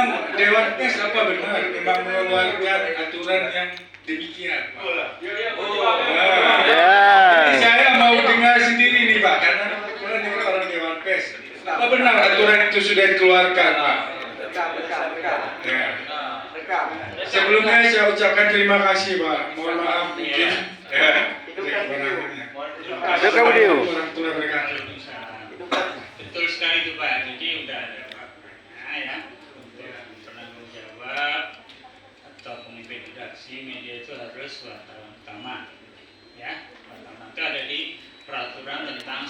memang Dewan Pers apa benar memang mengeluarkan aturan yang demikian, Pak. Ini saya mau dengar sendiri nih, Pak, karena dengar orang Dewan Pers. Apa benar aturan itu sudah dikeluarkan, Pak? Ya. Sebelumnya saya ucapkan terima kasih, Pak. Mohon maaf mungkin. Ya. Betul sekali itu, Pak. Jadi udah ada Pak ya untuk penanggung jawab atau pemimpin redaksi media itu harus wartawan utama, ya. Wartawan itu ada di peraturan tentang